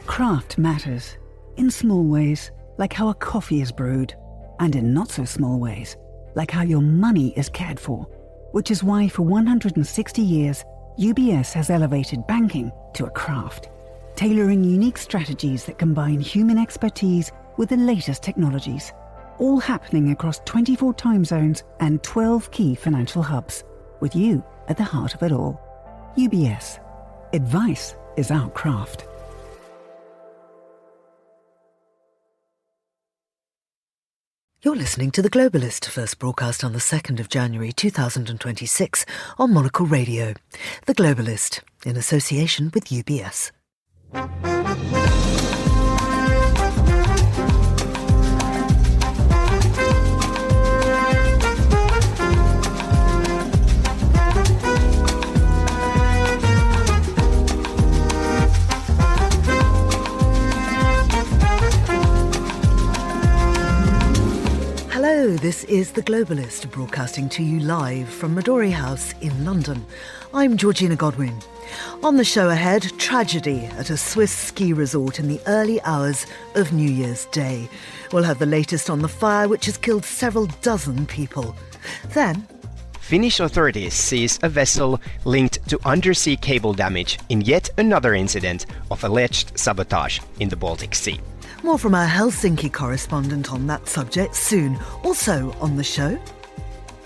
Craft matters, in small ways, like how a coffee is brewed, and in not so small ways, like how your money is cared for, which is why for 160 years, UBS has elevated banking to a craft, tailoring unique strategies that combine human expertise with the latest technologies, all happening across 24 time zones and 12 key financial hubs, with you at the heart of it all. UBS. Advice is our craft. You're listening to The Globalist, first broadcast on the 2nd of January 2026 on Monocle Radio. The Globalist, in association with UBS. Hello, this is The Globalist, broadcasting to you live from Midori House in London. I'm Georgina Godwin. On the show ahead, tragedy at a Swiss ski resort in the early hours of New Year's Day. We'll have the latest on the fire, which has killed several dozen people. Then, Finnish authorities seize a vessel linked to undersea cable damage in yet another incident of alleged sabotage in the Baltic Sea. more from our Helsinki correspondent on that subject soon. Also on the show,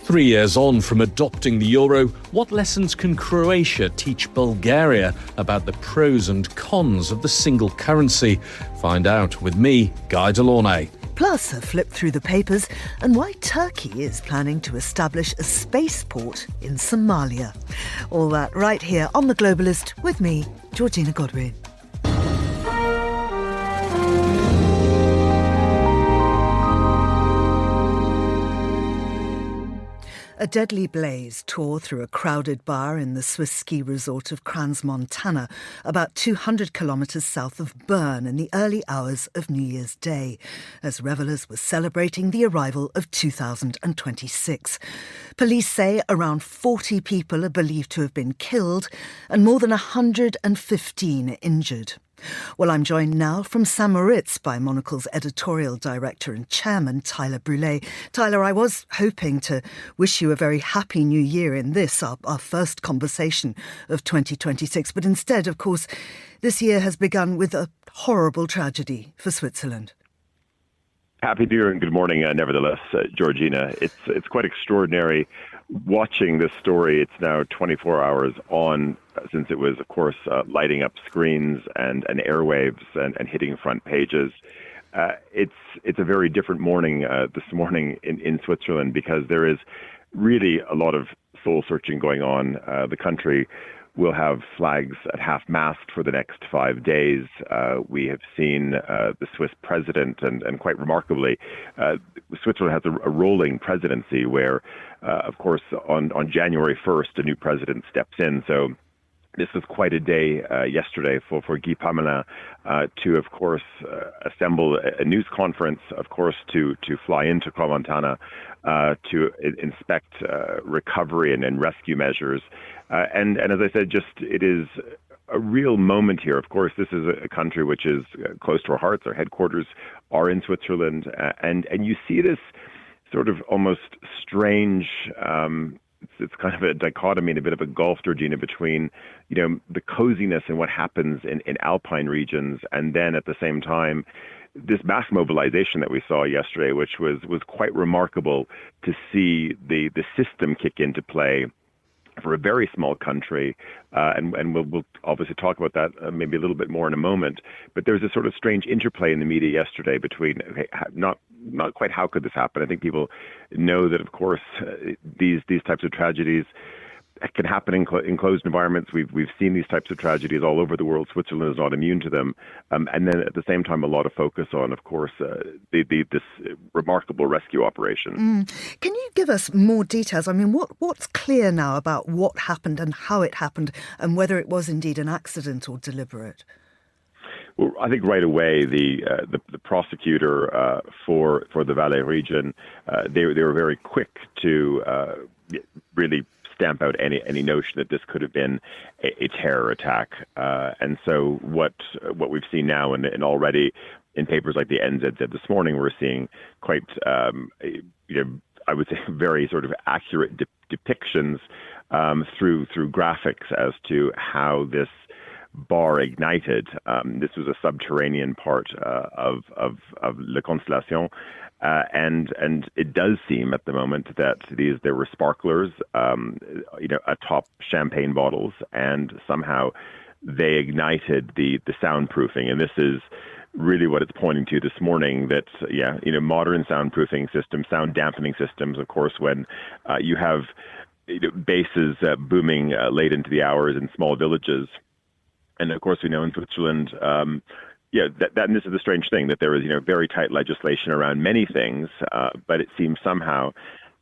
3 years on from adopting the euro, what lessons can Croatia teach Bulgaria about the pros and cons of the single currency? Find out with me, Guy Delaunay. Plus, a flip through the papers and why Turkey is planning to establish a spaceport in Somalia. All that right here on The Globalist with me, Georgina Godwin. A deadly blaze tore through a crowded bar in the Swiss ski resort of Crans, Montana, about 200 kilometres south of Bern in the early hours of New Year's Day, as revellers were celebrating the arrival of 2026. Police say around 40 people are believed to have been killed and more than 115 injured. Well, I'm joined now from St. Moritz by Monocle's editorial director and chairman, Tyler Brûlé. Tyler, I was hoping to wish you a very happy new year in this, our first conversation of 2026. But instead, of course, this year has begun with a horrible tragedy for Switzerland. Happy New Year and good morning, nevertheless, Georgina. It's quite extraordinary watching this story. It's now 24 hours on since it was, of course, lighting up screens and airwaves and hitting front pages. It's a very different morning this morning in Switzerland because there is really a lot of soul-searching going on. The country will have flags at half-mast for the next 5 days. We have seen the Swiss president, and quite remarkably, Switzerland has a rolling presidency where, of course, on January 1st, a new president steps in. So this was quite a day yesterday for Guy Parmelin to, of course, assemble a news conference, of course, to fly into Crans-Montana to inspect recovery and rescue measures. And as I said, it is a real moment here. Of course, this is a country which is close to our hearts. Our headquarters are in Switzerland. And you see this sort of almost strange, it's kind of a dichotomy and a bit of a gulf, Georgina, between, the coziness and what happens in alpine regions. And then at the same time, this mass mobilization that we saw yesterday, which was quite remarkable to see the system kick into play for a very small country, and we'll obviously talk about that maybe a little bit more in a moment. But there's a sort of strange interplay in the media yesterday between not quite how could this happen. I think people know that, of course, these types of tragedies can happen in closed environments. We've seen these types of tragedies all over the world. Switzerland is not immune to them. And then at the same time, a lot of focus on, of course, this remarkable rescue operation. Can you give us more details? I mean, what's clear now about what happened and how it happened and whether it was indeed an accident or deliberate? Well, I think right away the prosecutor for the Valais region, they were very quick to really stamp out any notion that this could have been a terror attack. And so what we've seen now, and already in papers like the NZZ this morning, we're seeing quite, I would say, very sort of accurate depictions through graphics as to how this bar ignited. This was a subterranean part of La Constellation, and it does seem at the moment that there were sparklers, atop champagne bottles, and somehow they ignited the soundproofing. And this is really what it's pointing to this morning, that, modern soundproofing systems, sound dampening systems, of course, when you have bases booming late into the hours in small villages. And of course, we know in Switzerland, and this is the strange thing, that there is, very tight legislation around many things, but it seems somehow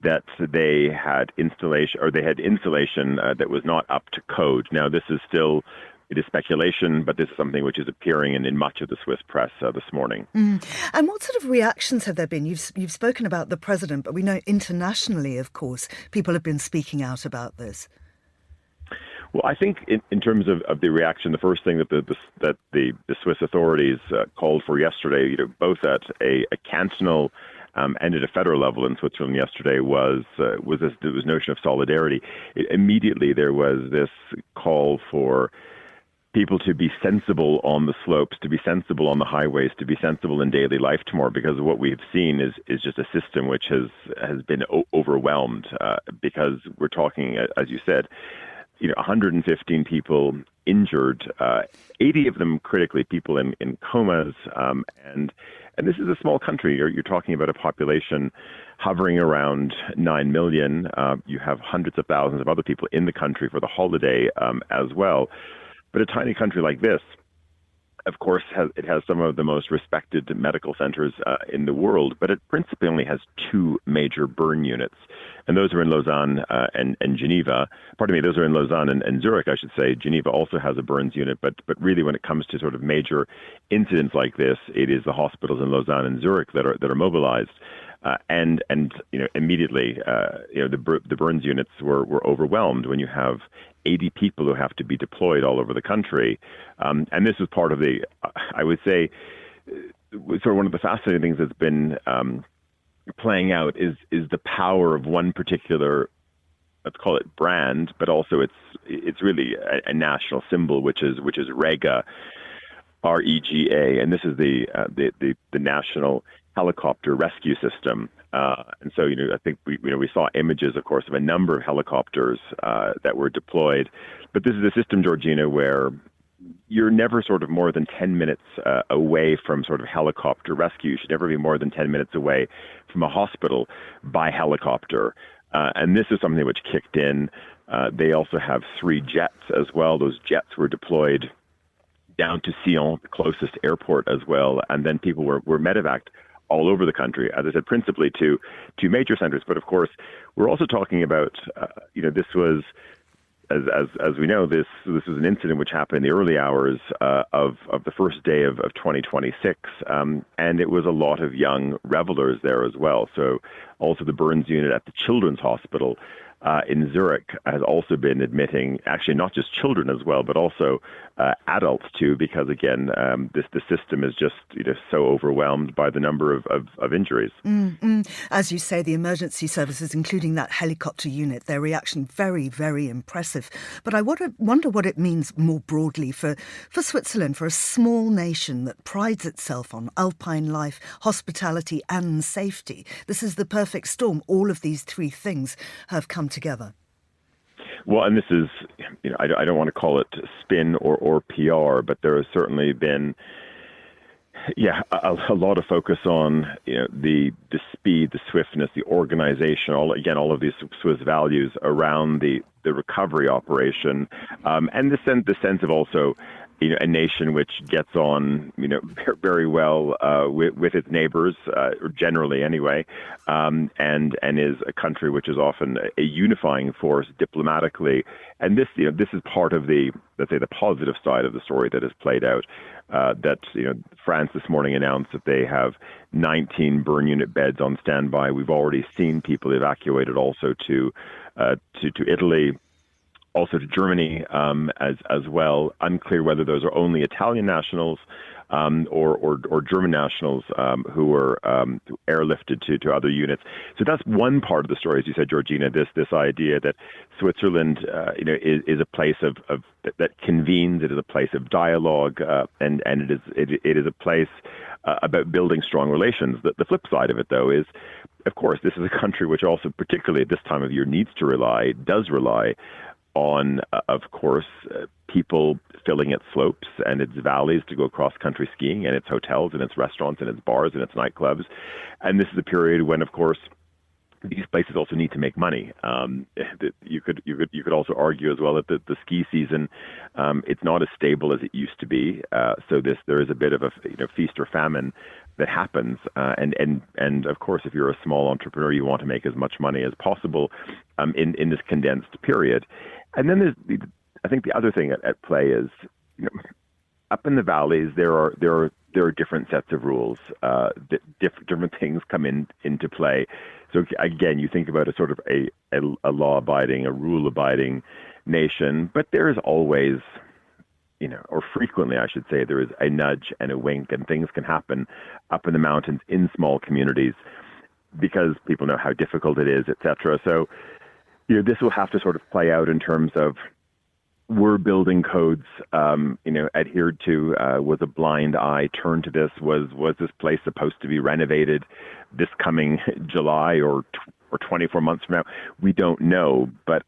that they had insulation that was not up to code. Now, this is still, it is speculation, but this is something which is appearing in much of the Swiss press this morning. And what sort of reactions have there been? You've spoken about the president, but we know internationally, of course, people have been speaking out about this. Well, I think in terms of the reaction, the first thing that the Swiss authorities called for yesterday, both at a cantonal and at a federal level in Switzerland yesterday, was this notion of solidarity. Immediately there was this call for people to be sensible on the slopes, to be sensible on the highways, to be sensible in daily life tomorrow, because what we've seen is just a system which has been overwhelmed, because we're talking, as you said, 115 people injured, 80 of them critically, people in comas, and this is a small country. You're talking about a population hovering around 9 million. You have hundreds of thousands of other people in the country for the holiday as well. But a tiny country like this, of course, has some of the most respected medical centers in the world, but it principally only has two major burn units, and those are in Lausanne and Geneva. Pardon me, those are in Lausanne and Zurich, I should say. Geneva also has a burns unit, but really, when it comes to sort of major incidents like this, it is the hospitals in Lausanne and Zurich that are mobilized. And immediately, the burns units were overwhelmed when you have 80 people who have to be deployed all over the country. And this is part of the, I would say, sort of one of the fascinating things that's been playing out is the power of one particular, let's call it brand, but also it's really a national symbol, which is REGA, REGA, and this is the National Helicopter Rescue System. And so, I think we saw images, of course, of a number of helicopters that were deployed. But this is a system, Georgina, where you're never sort of more than 10 minutes away from sort of helicopter rescue. You should never be more than 10 minutes away from a hospital by helicopter. And this is something which kicked in. They also have 3 jets as well. Those jets were deployed down to Sion, the closest airport as well. And then people were medevaced all over the country, as I said, principally to major centers. But of course, we're also talking about, this was, as we know, this was an incident which happened in the early hours of the first day of 2026, and it was a lot of young revelers there as well. So also the burns unit at the Children's Hospital in Zurich has also been admitting, actually not just children as well, but also adults too, because again, the system is just so overwhelmed by the number of injuries. As you say, the emergency services, including that helicopter unit, their reaction very, very impressive. But I wonder what it means more broadly for Switzerland, for a small nation that prides itself on alpine life, hospitality and safety. This is the perfect storm. All of these 3 things have come together. Well, and this is, I don't want to call it spin or PR, but there has certainly been, a lot of focus on the speed, the swiftness, the organization, all of these Swiss values around the recovery operation, and the sense of also a nation which gets on, very well with its neighbors, or generally anyway, and is a country which is often a unifying force diplomatically. And this is part of the, let's say, the positive side of the story that has played out. That France this morning announced that they have 19 burn unit beds on standby. We've already seen people evacuated also to to Italy, also to Germany as well. Unclear whether those are only Italian nationals or German nationals who were airlifted to other units. So that's one part of the story, as you said, Georgina. This idea that Switzerland, is a place of that convenes. It is a place of dialogue, and it is a place about building strong relations. The flip side of it, though, is, of course, this is a country which also, particularly at this time of year, does rely on, of course, people filling its slopes and its valleys to go cross-country skiing, and its hotels and its restaurants and its bars and its nightclubs. And this is a period when, of course, these places also need to make money. You could also argue as well that the ski season, it's not as stable as it used to be. So there is a bit of a feast or famine that happens. And of course, if you're a small entrepreneur, you want to make as much money as possible in this condensed period. And then I think the other thing at play is, up in the valleys, there are different sets of rules. Different things come into play. So again, you think about a sort of a law-abiding, a rule-abiding nation, but there is always, or frequently, I should say, there is a nudge and a wink, and things can happen up in the mountains in small communities because people know how difficult it is, etc. So, this will have to sort of play out in terms of, were building codes, adhered to? Was a blind eye turned to this? Was this place supposed to be renovated this coming July or 24 months from now? We don't know, but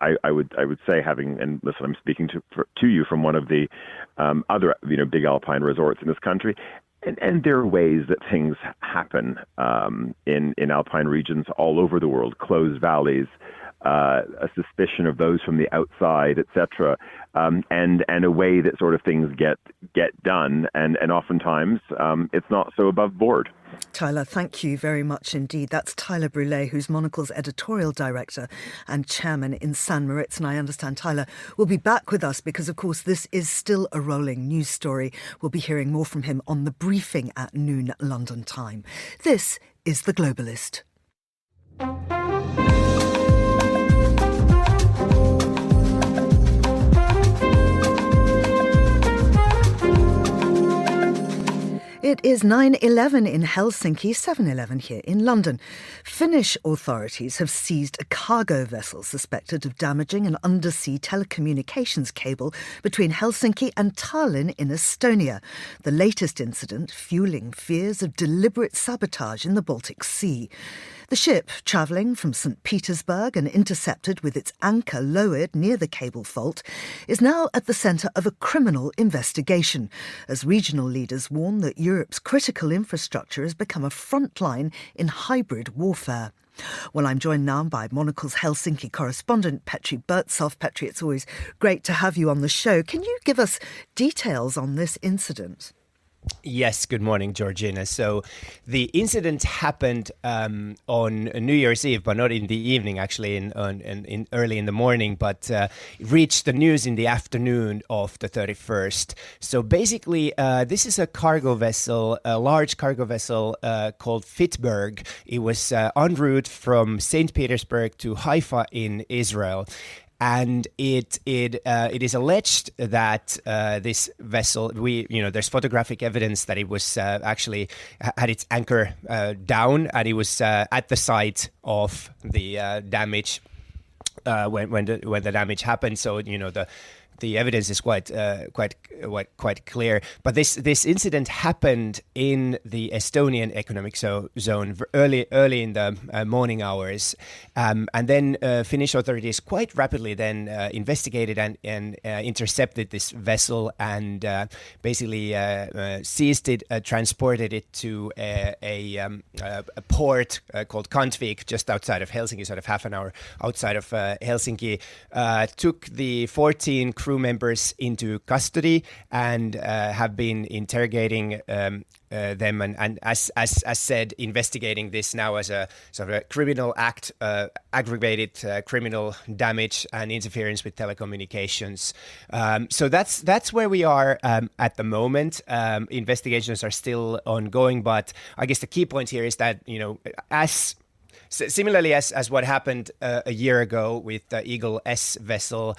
I would say, and listen, I'm speaking to you from one of the other big alpine resorts in this country. And there are ways that things happen in alpine regions all over the world, closed valleys, a suspicion of those from the outside, etc., and a way that sort of things get done, and oftentimes it's not so above board. Tyler, thank you very much indeed. That's Tyler Brûlé, who's Monocle's editorial director and chairman in St. Moritz. And I understand Tyler will be back with us because, of course, this is still a rolling news story. We'll be hearing more from him on the briefing at noon London time. This is The Globalist. It is 9:11 in Helsinki, 7:11 here in London. Finnish authorities have seized a cargo vessel suspected of damaging an undersea telecommunications cable between Helsinki and Tallinn in Estonia. The latest incident fueling fears of deliberate sabotage in the Baltic Sea. The ship, travelling from St. Petersburg and intercepted with its anchor lowered near the cable fault, is now at the centre of a criminal investigation, as regional leaders warn that Europe's critical infrastructure has become a front line in hybrid warfare. Well, I'm joined now by Monocle's Helsinki correspondent, Petri Burtsoff. Petri, it's always great to have you on the show. Can you give us details on this incident? Yes, good morning, Georgina. So the incident happened on New Year's Eve, but not in the evening, actually, in early in the morning, but reached the news in the afternoon of the 31st. So basically, this is a cargo vessel, a large cargo vessel called Fitberg. It was en route from St. Petersburg to Haifa in Israel. And it is alleged that this vessel, there's photographic evidence that it was actually had its anchor down, and it was at the site of the damage when the damage happened. So the evidence is quite clear. But this incident happened in the Estonian economic zone early in the morning hours, and then Finnish authorities quite rapidly then investigated and intercepted this vessel and basically seized it, transported it to a port called Kantvik, just outside of Helsinki, sort of half an hour outside of Helsinki. Took the 14 crew members into custody and have been interrogating them and as said, investigating this now as a sort of a criminal act, aggravated criminal damage and interference with telecommunications. So that's where we are at the moment. Investigations are still ongoing, but I guess the key point here is that as similarly as what happened a year ago with the Eagle S vessel,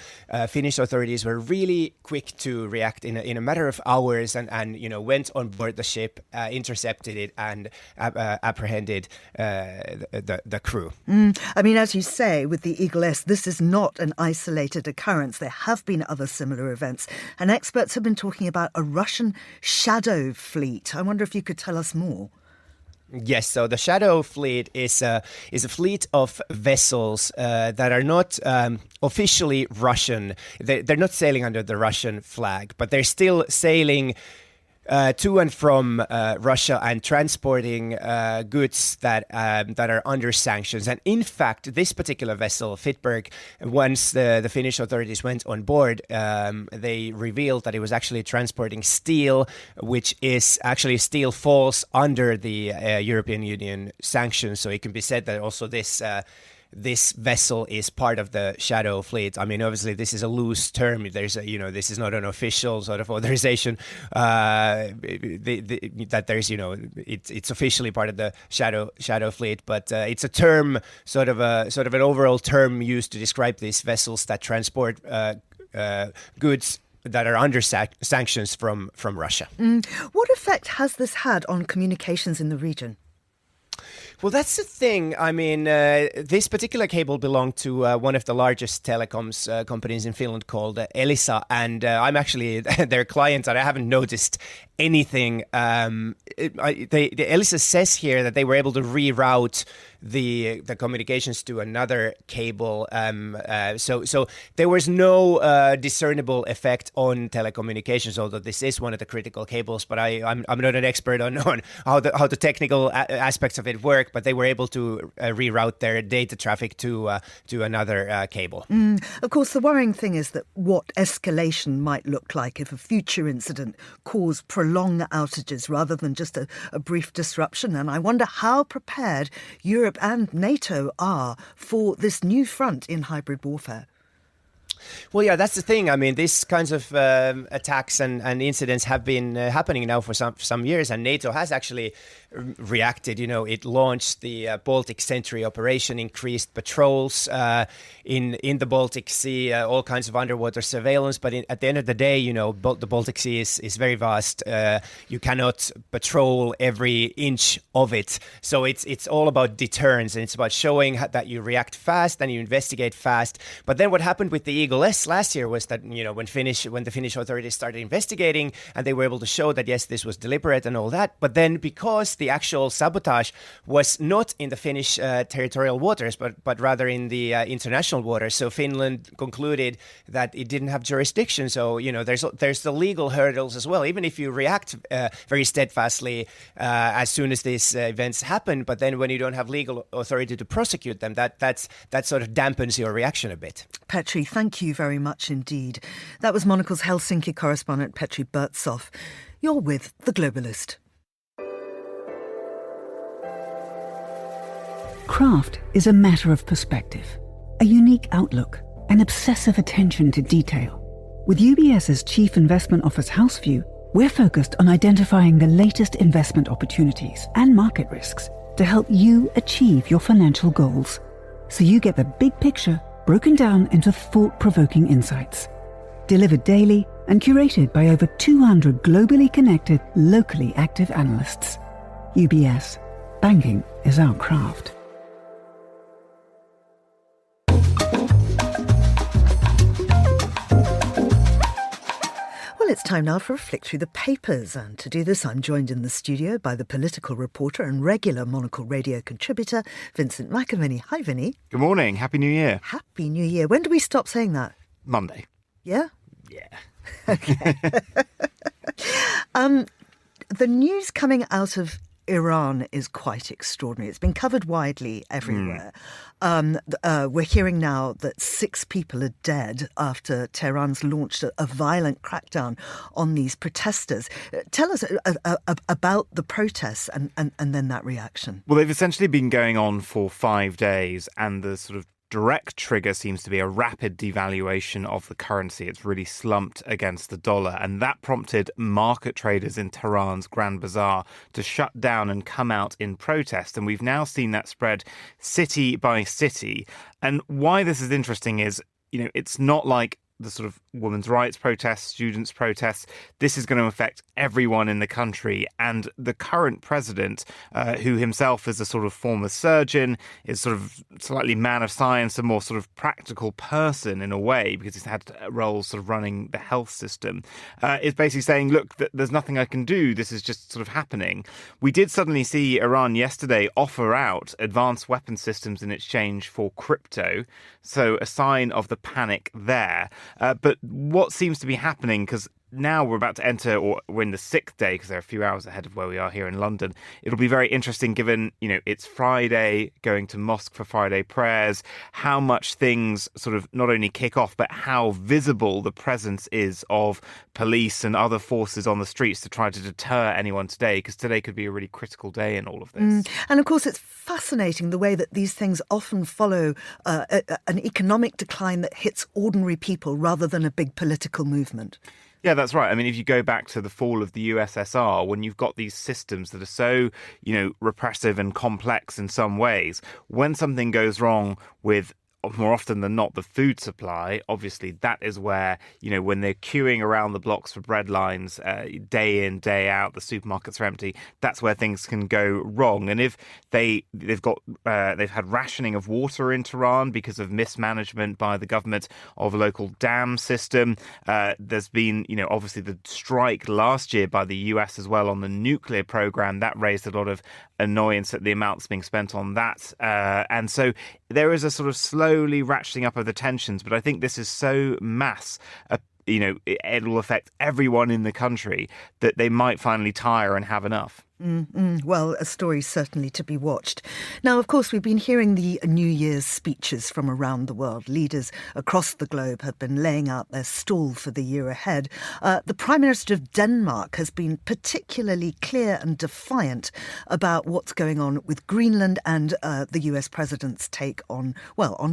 Finnish authorities were really quick to react in a matter of hours and went on board the ship, intercepted it, and apprehended the crew. I mean, as you say, with the Eagle S, this is not an isolated occurrence. There have been other similar events, and experts have been talking about a Russian shadow fleet. I wonder if you could tell us more. Yes, so the Shadow Fleet is a fleet of vessels that are not officially Russian. They're not sailing under the Russian flag, but they're still sailing to and from Russia and transporting goods that are under sanctions. And in fact, this particular vessel, Fitberg, once the Finnish authorities went on board, they revealed that it was actually transporting steel, which is actually steel falls under the European Union sanctions. So it can be said that also this vessel is part of the Shadow Fleet. I mean, obviously, this is a loose term. There's this is not an official sort of authorization that there's, it's officially part of the Shadow Fleet, but it's a term, sort of an overall term used to describe these vessels that transport goods that are under sanctions from Russia. What effect has this had on communications in the region? Well, that's the thing. I mean, this particular cable belonged to one of the largest telecoms companies in Finland called Elisa, and I'm actually their client, and I haven't noticed anything. Elisa says here that they were able to reroute the communications to another cable. So there was no discernible effect on telecommunications, although this is one of the critical cables. But I'm not an expert on how the technical aspects of it work. But they were able to reroute their data traffic to another cable. Of course, the worrying thing is that what escalation might look like if a future incident caused prolonged outages rather than just a brief disruption. And I wonder how prepared Europe and NATO are for this new front in hybrid warfare. Well, yeah, that's the thing. I mean, these kinds of attacks and incidents have been happening now for some years, and NATO has actually reacted. It launched the Baltic Sentry operation, increased patrols in the Baltic Sea, all kinds of underwater surveillance. But at the end of the day, the Baltic Sea is very vast. You cannot patrol every inch of it. So it's all about deterrence, and it's about showing that you react fast and you investigate fast. But then what happened with the Eagle S last year was that, when the Finnish authorities started investigating, and they were able to show that, yes, this was deliberate and all that. But then because the actual sabotage was not in the Finnish territorial waters, but rather in the international waters, so Finland concluded that it didn't have jurisdiction. So, there's the legal hurdles as well, even if you react very steadfastly as soon as these events happen. But then when you don't have legal authority to prosecute them, that sort of dampens your reaction a bit. Petri, thank you very much indeed. That was Monocle's Helsinki correspondent Petri Burtsoff. You're with The Globalist. Craft is a matter of perspective, a unique outlook, an obsessive attention to detail. With UBS's Chief Investment Office Houseview, we're focused on identifying the latest investment opportunities and market risks to help you achieve your financial goals, so you get the big picture broken down into thought-provoking insights. Delivered daily and curated by over 200 globally connected, locally active analysts. UBS. Banking is our craft. Well, it's time now for a flick through the papers, and to do this I'm joined in the studio by the political reporter and regular Monocle Radio contributor, Vincent McAvenny. Hi, Vinny. Good morning. Happy New Year. Happy New Year. When do we stop saying that? Monday. Yeah? Yeah. Okay. The news coming out of Iran is quite extraordinary. It's been covered widely everywhere. We're hearing now that 6 people are dead after Tehran's launched a violent crackdown on these protesters. Tell us about the protests and then that reaction. Well, they've essentially been going on for 5 days, and the sort of direct trigger seems to be a rapid devaluation of the currency. It's really slumped against the dollar, and that prompted market traders in Tehran's Grand Bazaar to shut down and come out in protest. And we've now seen that spread city by city. And why this is interesting is, it's not like the sort of women's rights protests, students' protests. This is going to affect everyone in the country. And the current president, who himself is a sort of former surgeon, is sort of slightly man of science, a more sort of practical person in a way, because he's had roles sort of running the health system, is basically saying, look, there's nothing I can do. This is just sort of happening. We did suddenly see Iran yesterday offer out advanced weapon systems in exchange for crypto. So a sign of the panic there. But what seems to be happening, because now we're about to enter, or we're in the 6th day, because they're a few hours ahead of where we are here in London. It'll be very interesting, given, it's Friday, going to mosque for Friday prayers, how much things sort of not only kick off, but how visible the presence is of police and other forces on the streets to try to deter anyone today, because today could be a really critical day in all of this. And of course, it's fascinating the way that these things often follow an economic decline that hits ordinary people rather than a big political movement. Yeah, that's right. I mean, if you go back to the fall of the USSR, when you've got these systems that are so, repressive and complex in some ways, when something goes wrong with, more often than not, the food supply, obviously that is where, when they're queuing around the blocks for bread lines, day in, day out, the supermarkets are empty, that's where things can go wrong. And if they've had rationing of water in Tehran because of mismanagement by the government of a local dam system, there's been, obviously the strike last year by the US as well on the nuclear program, that raised a lot of annoyance at the amounts being spent on that. And so there is a sort of slowly ratcheting up of the tensions, but I think this is so mass, it will affect everyone in the country that they might finally tire and have enough. Well, a story certainly to be watched. Now, of course, we've been hearing the New Year's speeches from around the world. Leaders across the globe have been laying out their stall for the year ahead. The Prime Minister of Denmark has been particularly clear and defiant about what's going on with Greenland and the US president's take on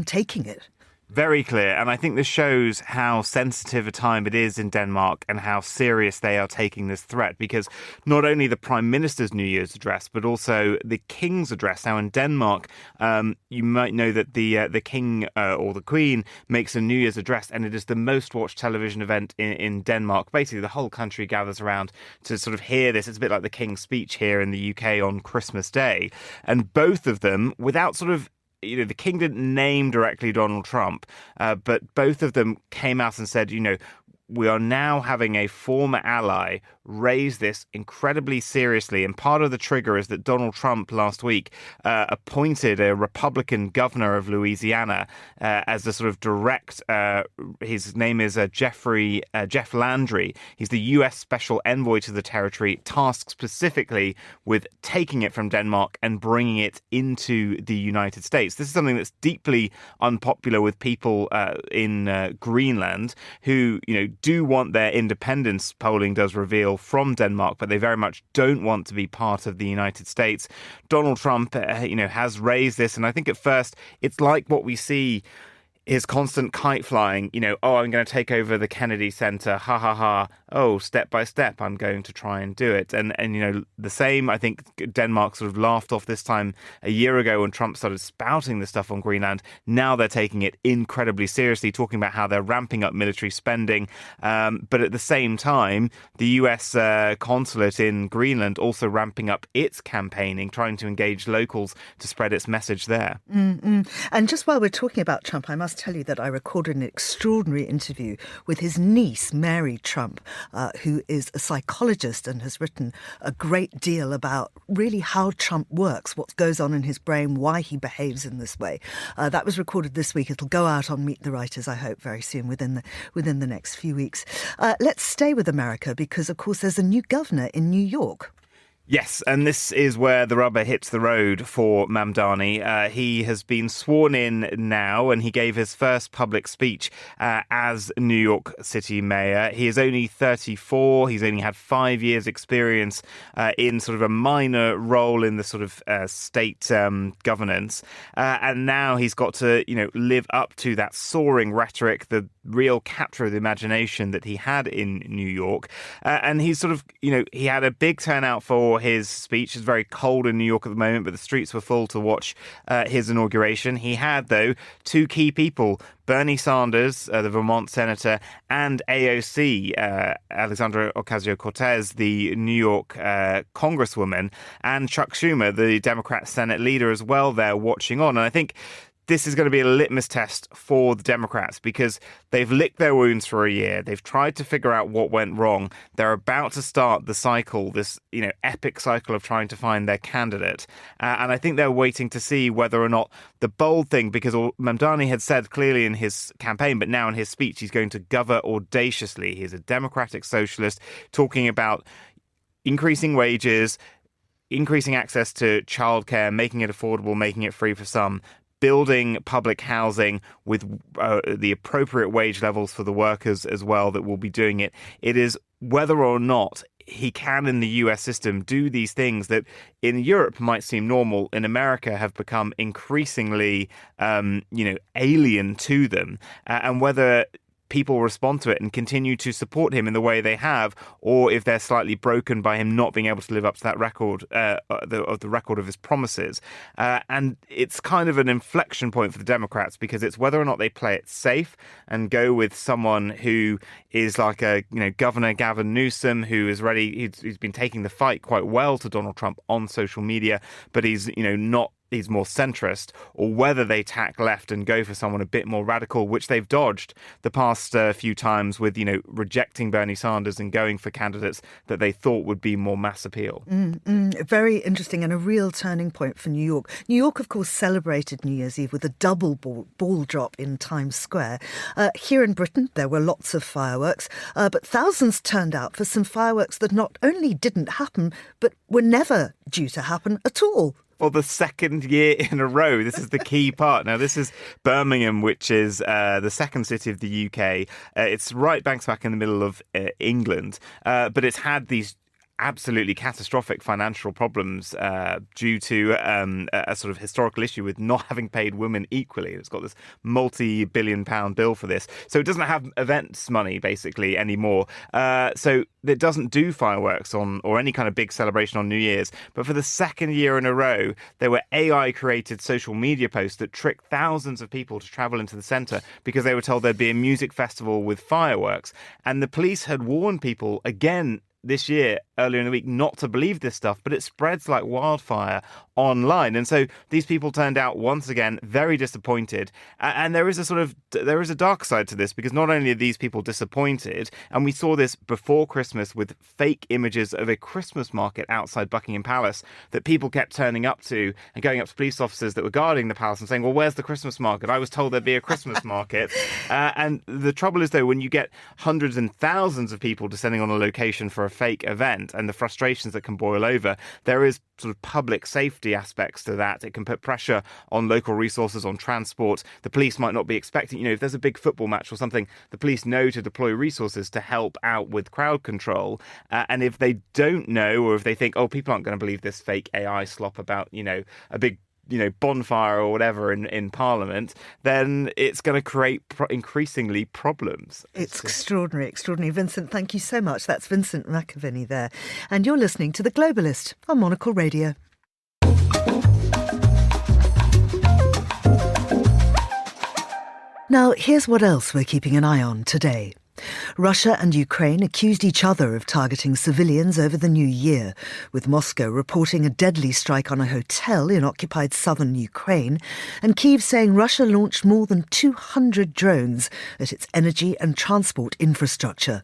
taking it. Very clear. And I think this shows how sensitive a time it is in Denmark and how serious they are taking this threat, because not only the Prime Minister's New Year's address, but also the King's address. Now, in Denmark, you might know that the King or the Queen makes a New Year's address, and it is the most watched television event in Denmark. Basically, the whole country gathers around to sort of hear this. It's a bit like the King's speech here in the UK on Christmas Day. And both of them, without sort of, the King didn't name directly Donald Trump, but both of them came out and said, we are now having a former ally raise this incredibly seriously. And part of the trigger is that Donald Trump last week appointed a Republican governor of Louisiana as the sort of direct, his name is Jeff Landry. He's the U.S. Special Envoy to the territory, tasked specifically with taking it from Denmark and bringing it into the United States. This is something that's deeply unpopular with people in Greenland who, do want their independence, polling does reveal, from Denmark, but they very much don't want to be part of the United States. Donald Trump, has raised this, and I think at first it's like what we see his constant kite flying, I'm going to take over the Kennedy Center, ha ha ha, step by step, I'm going to try and do it. And the same, I think Denmark sort of laughed off this time a year ago when Trump started spouting the stuff on Greenland. Now they're taking it incredibly seriously, talking about how they're ramping up military spending. But at the same time, the US consulate in Greenland also ramping up its campaigning, trying to engage locals to spread its message there. And just while we're talking about Trump, I must tell you that I recorded an extraordinary interview with his niece, Mary Trump, who is a psychologist and has written a great deal about really how Trump works, what goes on in his brain, why he behaves in this way. That was recorded this week. It'll go out on Meet the Writers, I hope, very soon, within the next few weeks. Let's stay with America because, of course, there's a new governor in New York. Yes, and this is where the rubber hits the road for Mamdani. He has been sworn in now, and he gave his first public speech as New York City mayor. He is only 34. He's only had 5 years' experience in sort of a minor role in the sort of state governance. And now he's got to, live up to that soaring rhetoric, the real capture of the imagination that he had in New York. And he's sort of, he had a big turnout for his speech. It's very cold in New York at the moment, but the streets were full to watch his inauguration. He had, though, two key people, Bernie Sanders, the Vermont senator, and AOC, Alexandra Ocasio-Cortez, the New York congresswoman, and Chuck Schumer, the Democrat Senate leader, as well, there watching on. And I think this is going to be a litmus test for the Democrats because they've licked their wounds for a year. They've tried to figure out what went wrong. They're about to start the cycle, this epic cycle of trying to find their candidate. And I think they're waiting to see whether or not the bold thing, because Mamdani had said clearly in his campaign, but now in his speech, he's going to govern audaciously. He's a democratic socialist talking about increasing wages, increasing access to childcare, making it affordable, making it free for some, building public housing with the appropriate wage levels for the workers as well that will be doing it. It is whether or not he can, in the US system, do these things that in Europe might seem normal, in America have become increasingly, alien to them, and whether people respond to it and continue to support him in the way they have, or if they're slightly broken by him not being able to live up to that record, the record of his promises. And it's kind of an inflection point for the Democrats because it's whether or not they play it safe and go with someone who is like Governor Gavin Newsom, who is ready. He's been taking the fight quite well to Donald Trump on social media, but he's more centrist, or whether they tack left and go for someone a bit more radical, which they've dodged the past few times with, rejecting Bernie Sanders and going for candidates that they thought would be more mass appeal. Very interesting and a real turning point for New York. New York, of course, celebrated New Year's Eve with a double ball drop in Times Square. Here in Britain, there were lots of fireworks, but thousands turned out for some fireworks that not only didn't happen, but were never due to happen at all. For the second year in a row. This is the key part. Now, this is Birmingham, which is the second city of the UK. It's right bang smack in the middle of England, but it's had these absolutely catastrophic financial problems due to a sort of historical issue with not having paid women equally. It's got this multi-billion-pound bill for this. So it doesn't have events money, basically, anymore. So it doesn't do fireworks or any kind of big celebration on New Year's. But for the second year in a row, there were AI-created social media posts that tricked thousands of people to travel into the centre because they were told there'd be a music festival with fireworks. And the police had warned people, again, this year, earlier in the week, not to believe this stuff, but it spreads like wildfire online. And so these people turned out once again very disappointed. And there is a dark side to this, because not only are these people disappointed, and we saw this before Christmas with fake images of a Christmas market outside Buckingham Palace that people kept turning up to and going up to police officers that were guarding the palace and saying, well, where's the Christmas market? I was told there'd be a Christmas market. And the trouble is, though, when you get hundreds and thousands of people descending on a location for a fake event and the frustrations that can boil over, there is sort of public safety aspects to that. It can put pressure on local resources, on transport. The police might not be expecting, if there's a big football match or something, the police know to deploy resources to help out with crowd control. And if they don't know, or if they think, people aren't going to believe this fake AI slop about, a big bonfire or whatever in Parliament, then it's going to create increasingly problems. It's extraordinary. Vincent, thank you so much. That's Vincent McAvenny there. And you're listening to The Globalist on Monocle Radio. Now, here's what else we're keeping an eye on today. Russia and Ukraine accused each other of targeting civilians over the new year, with Moscow reporting a deadly strike on a hotel in occupied southern Ukraine, and Kyiv saying Russia launched more than 200 drones at its energy and transport infrastructure.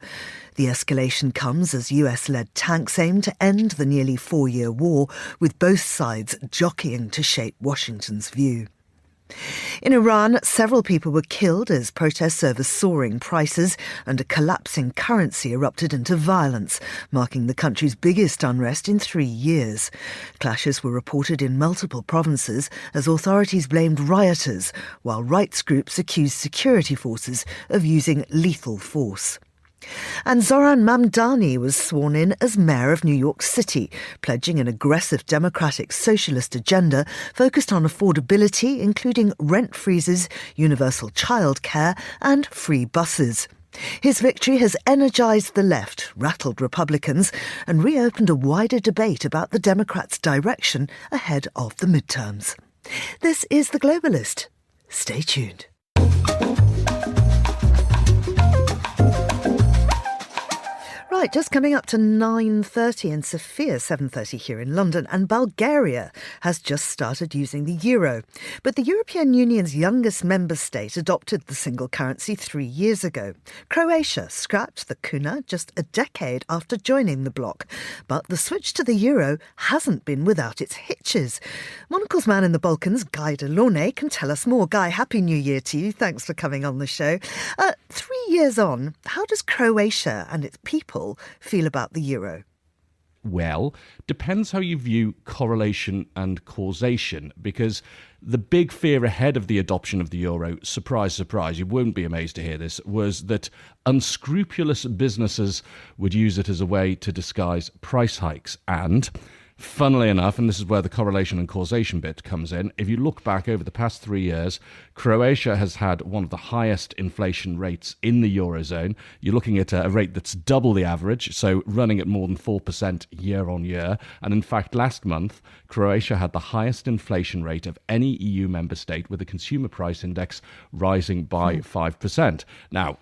The escalation comes as US-led tanks aim to end the nearly 4-year war, with both sides jockeying to shape Washington's view. In Iran, several people were killed as protests over soaring prices and a collapsing currency erupted into violence, marking the country's biggest unrest in 3 years. Clashes were reported in multiple provinces as authorities blamed rioters, while rights groups accused security forces of using lethal force. And Zoran Mamdani was sworn in as mayor of New York City, pledging an aggressive democratic socialist agenda focused on affordability, including rent freezes, universal childcare and free buses. His victory has energised the left, rattled Republicans and reopened a wider debate about the Democrats' direction ahead of the midterms. This is The Globalist. Stay tuned. Right, just coming up to 9:30 in Sofia, 7:30 here in London, and Bulgaria has just started using the euro. But the European Union's youngest member state adopted the single currency 3 years ago. Croatia scrapped the kuna just a decade after joining the bloc. But the switch to the euro hasn't been without its hitches. Monocle's man in the Balkans, Guy Delaunay, can tell us more. Guy, Happy New Year to you. Thanks for coming on the show. 3 years on, how does Croatia and its people feel about the euro? Well, depends how you view correlation and causation, because the big fear ahead of the adoption of the euro, surprise, surprise, you won't be amazed to hear this, was that unscrupulous businesses would use it as a way to disguise price hikes. And funnily enough, and this is where the correlation and causation bit comes in, if you look back over the past 3 years, Croatia has had one of the highest inflation rates in the Eurozone. You're looking at a rate that's double the average, so running at more than 4% year on year. And in fact, last month, Croatia had the highest inflation rate of any EU member state, with the consumer price index rising by 5%. Now,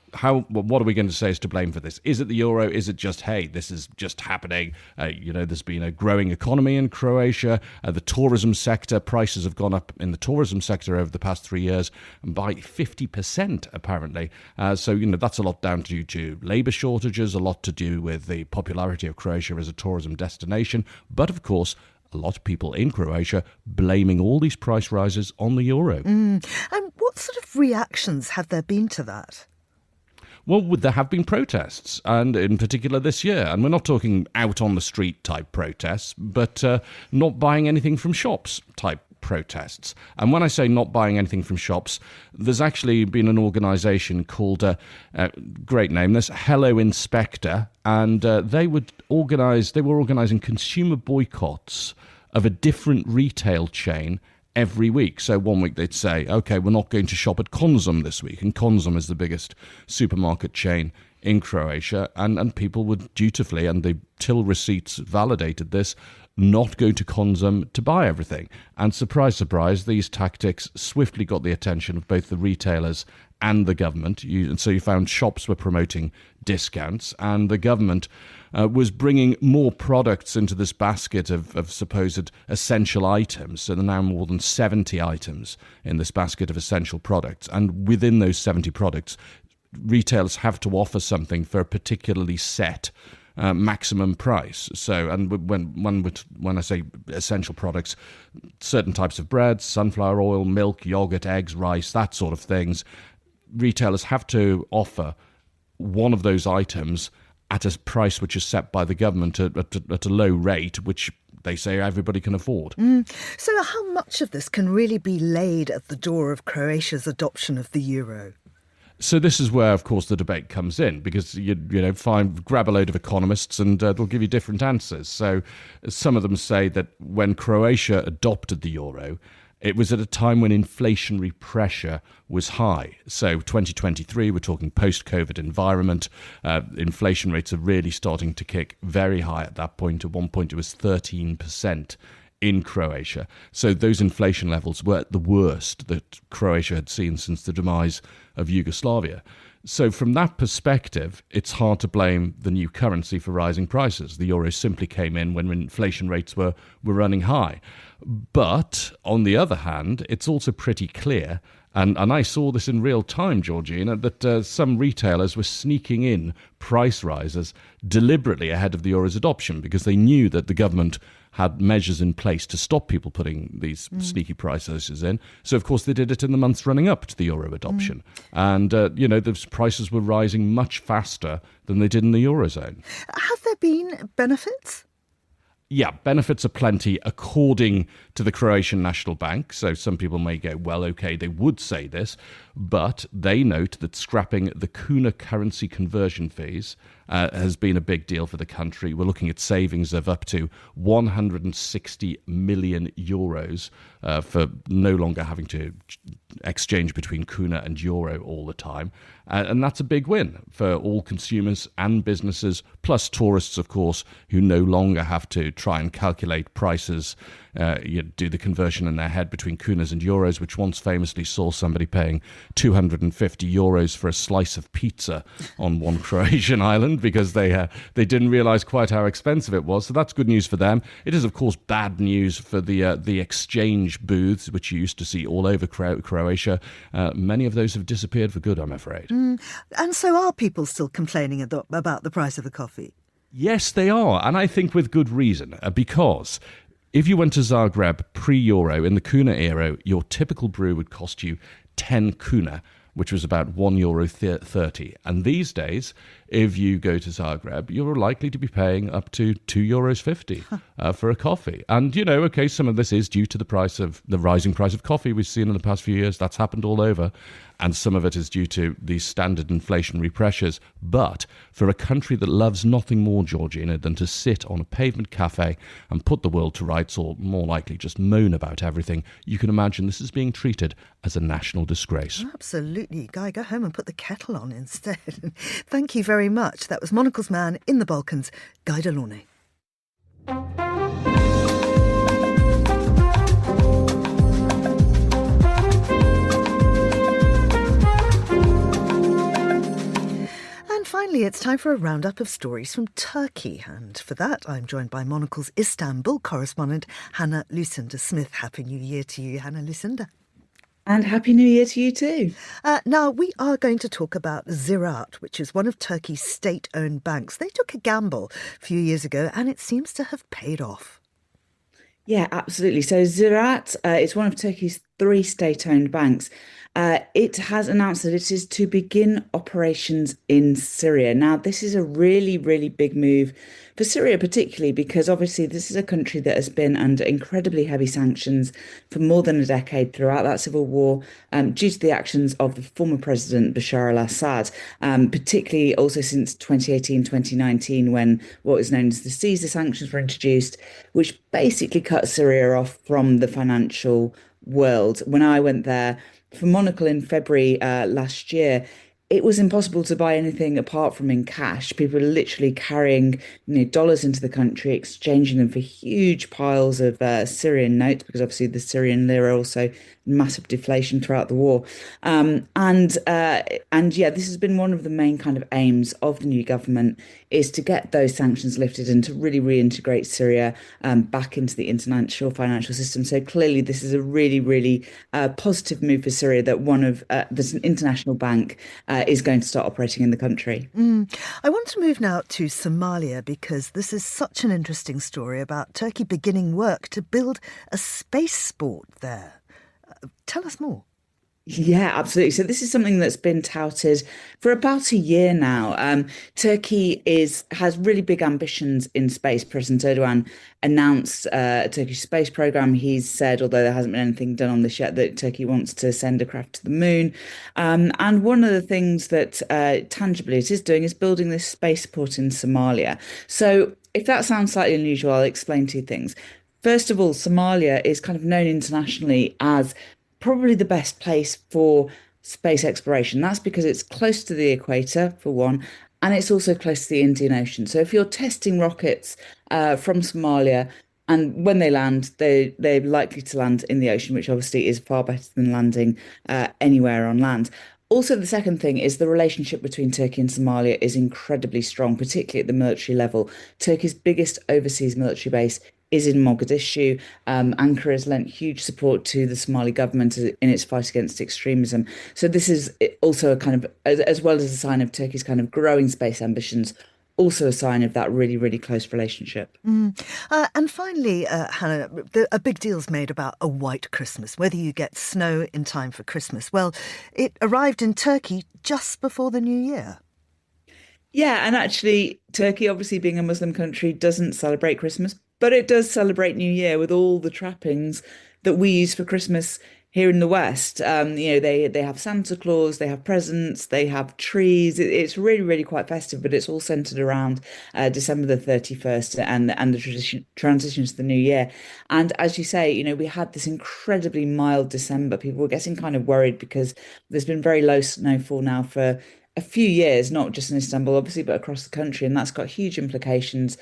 what are we going to say is to blame for this? Is it the euro? Is it just, hey, this is just happening? There's been a growing economy in Croatia. The tourism sector, prices have gone up in the tourism sector over the past 3 years by 50%, apparently. That's a lot down to labour shortages, a lot to do with the popularity of Croatia as a tourism destination. But of course, a lot of people in Croatia blaming all these price rises on the euro. And what sort of reactions have there been to that? Well, there have been protests, and in particular this year. And we're not talking out on the street type protests, but not buying anything from shops type protests. And when I say not buying anything from shops, there's actually been an organisation called, great name, this Hello Inspector, and they were organising consumer boycotts of a different retail chain every week. So one week they'd say, OK, we're not going to shop at Konzum this week. And Konzum is the biggest supermarket chain in Croatia. And people would dutifully, and the till receipts validated this, not go to Konzum to buy everything. And surprise, surprise, these tactics swiftly got the attention of both the retailers and the government. And so you found shops were promoting discounts, and the government was bringing more products into this basket of supposed essential items. So there are now more than 70 items in this basket of essential products. And within those 70 products, retailers have to offer something for a particularly set maximum price. So, and when I say essential products, certain types of bread, sunflower oil, milk, yogurt, eggs, rice, that sort of things, retailers have to offer one of those items at a price which is set by the government at a low rate, which they say everybody can afford. So how much of this can really be laid at the door of Croatia's adoption of the euro? So this is where, of course, the debate comes in, because grab a load of economists and they'll give you different answers. So some of them say that when Croatia adopted the euro, it was at a time when inflationary pressure was high. So 2023, we're talking post-COVID environment. Inflation rates are really starting to kick very high at that point. At one point, it was 13% in Croatia. So those inflation levels were at the worst that Croatia had seen since the demise of Yugoslavia. So from that perspective, it's hard to blame the new currency for rising prices. The euro simply came in when inflation rates were running high. But on the other hand, it's also pretty clear, And I saw this in real time, Georgina, that some retailers were sneaking in price rises deliberately ahead of the euro's adoption because they knew that the government had measures in place to stop people putting these sneaky price rises in. So, of course, they did it in the months running up to the euro adoption. And, the prices were rising much faster than they did in the eurozone. Have there been benefits? Yeah, benefits are plenty according to the Croatian National Bank. So some people may go, well, OK, they would say this, but they note that scrapping the kuna currency conversion fees has been a big deal for the country. We're looking at savings of up to 160 million euros for no longer having to exchange between kuna and euro all the time. And that's a big win for all consumers and businesses, plus tourists, of course, who no longer have to try and calculate prices, do the conversion in their head between kunas and euros, which once famously saw somebody paying 250 euros for a slice of pizza on one Croatian island because they didn't realise quite how expensive it was. So that's good news for them. It is, of course, bad news for the exchange booths, which you used to see all over Croatia. Many of those have disappeared for good, I'm afraid. And so are people still complaining about the price of a coffee? Yes, they are. And I think with good reason, because if you went to Zagreb pre-euro, in the kuna era, your typical brew would cost you 10 kuna, which was about €1.30. And these days, if you go to Zagreb, you're likely to be paying up to €2.50 for a coffee. And, OK, some of this is due to the rising price of coffee we've seen in the past few years. That's happened all over. And some of it is due to these standard inflationary pressures. But for a country that loves nothing more, Georgina, than to sit on a pavement cafe and put the world to rights, or more likely just moan about everything, you can imagine this is being treated as a national disgrace. Absolutely. Guy, go home and put the kettle on instead. Thank you very much. That was Monocle's man in the Balkans, Guy Delorme. Finally, it's time for a roundup of stories from Turkey. And for that, I'm joined by Monocle's Istanbul correspondent, Hannah Lucinda Smith. Happy New Year to you, Hannah Lucinda. And Happy New Year to you too. Now, we are going to talk about Ziraat, which is one of Turkey's state-owned banks. They took a gamble a few years ago, and it seems to have paid off. Yeah, absolutely. So Ziraat, it's one of Turkey's 3 state-owned banks. It has announced that it is to begin operations in Syria. Now, this is a really, really big move for Syria, particularly because obviously this is a country that has been under incredibly heavy sanctions for more than a decade throughout that civil war, due to the actions of the former president Bashar al-Assad, particularly also since 2018, 2019, when what is known as the Caesar sanctions were introduced, which basically cut Syria off from the financial world. When I went there for Monocle in February last year, it was impossible to buy anything apart from in cash. People were literally carrying dollars into the country, exchanging them for huge piles of Syrian notes, because obviously the Syrian lira also massive deflation throughout the war. And yeah, this has been one of the main kind of aims of the new government, is to get those sanctions lifted and to really reintegrate Syria back into the international financial system. So clearly this is a really, really positive move for Syria, that there's an international bank is going to start operating in the country. I want to move now to Somalia, because this is such an interesting story about Turkey beginning work to build a spaceport there. Tell us more. Yeah, absolutely. So this is something that's been touted for about a year now. Turkey has really big ambitions in space. President Erdogan announced a Turkish space program. He's said, although there hasn't been anything done on this yet, that Turkey wants to send a craft to the moon. And one of the things that tangibly it is doing is building this spaceport in Somalia. So if that sounds slightly unusual, I'll explain 2 things. First of all, Somalia is kind of known internationally as probably the best place for space exploration. That's because it's close to the equator, for one, and it's also close to the Indian Ocean. So if you're testing rockets from Somalia, and when they land, they're likely to land in the ocean, which obviously is far better than landing anywhere on land. Also, the second thing is the relationship between Turkey and Somalia is incredibly strong, particularly at the military level. Turkey's biggest overseas military base is in Mogadishu. Ankara has lent huge support to the Somali government in its fight against extremism. So this is also a kind of, as well as a sign of Turkey's kind of growing space ambitions, also a sign of that really, really close relationship. And finally, Hannah, a big deal's made about a white Christmas, whether you get snow in time for Christmas. Well, it arrived in Turkey just before the New Year. Yeah, and actually, Turkey, obviously being a Muslim country, doesn't celebrate Christmas, but it does celebrate New Year with all the trappings that we use for Christmas here in the West. They have Santa Claus, they have presents, they have trees. It's really, really quite festive, but it's all centered around December the 31st and the transition to the new year. And as you say, we had this incredibly mild December. People were getting kind of worried because there's been very low snowfall now for a few years, not just in Istanbul, obviously, but across the country. And that's got huge implications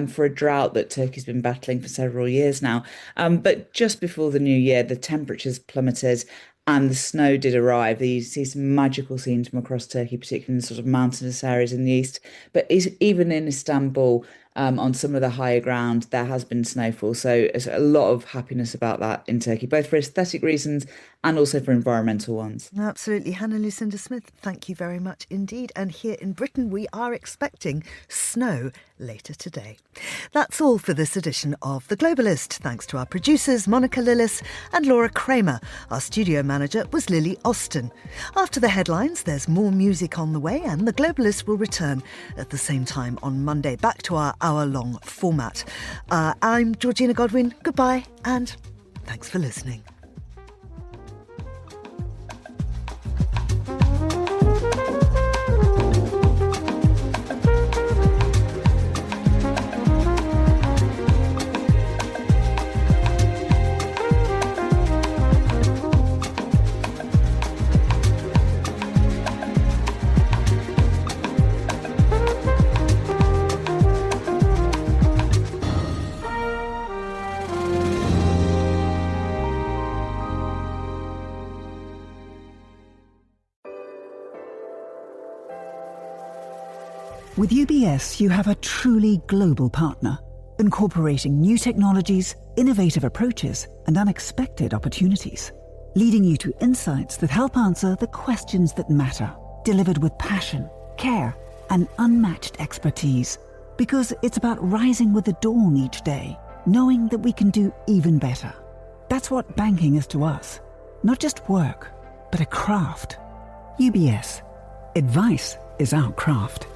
for a drought that Turkey's been battling for several years now. But just before the new year, the temperatures plummeted and the snow did arrive. You see some magical scenes from across Turkey, particularly in sort of mountainous areas in the east. But even in Istanbul, on some of the higher ground, there has been snowfall. So there's a lot of happiness about that in Turkey, both for aesthetic reasons and also for environmental ones. Absolutely. Hannah Lucinda Smith, thank you very much indeed. And here in Britain, we are expecting snow later today. That's all for this edition of The Globalist. Thanks to our producers, Monica Lillis and Laura Kramer. Our studio manager was Lily Austin. After the headlines, there's more music on the way, and The Globalist will return at the same time on Monday, back to our hour-long format. I'm Georgina Godwin. Goodbye, and thanks for listening. With UBS, you have a truly global partner, incorporating new technologies, innovative approaches, and unexpected opportunities, leading you to insights that help answer the questions that matter, delivered with passion, care, and unmatched expertise. Because it's about rising with the dawn each day, knowing that we can do even better. That's what banking is to us. Not just work, but a craft. UBS. Advice is our craft.